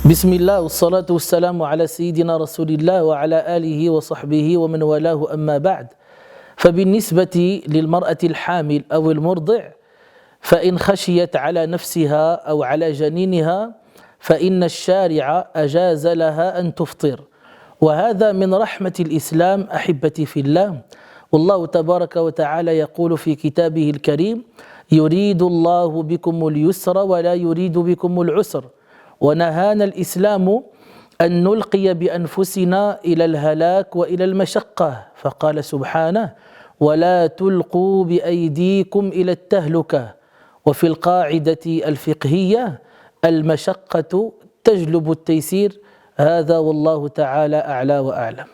بسم الله والصلاة والسلام على سيدنا رسول الله وعلى آله وصحبه ومن والاه، أما بعد. فبالنسبة للمرأة الحامل أو المرضع، فإن خشيت على نفسها أو على جنينها فإن الشارع أجاز لها أن تفطر، وهذا من رحمة الإسلام أحبتي في الله. والله تبارك وتعالى يقول في كتابه الكريم: يريد الله بكم اليسر ولا يريد بكم العسر، ونهانا الإسلام أن نلقي بأنفسنا إلى الهلاك وإلى المشقة، فقال سبحانه: ولا تلقوا بأيديكم إلى التهلكة. وفي القاعدة الفقهية: المشقة تجلب التيسير. هذا والله تعالى أعلى وأعلم.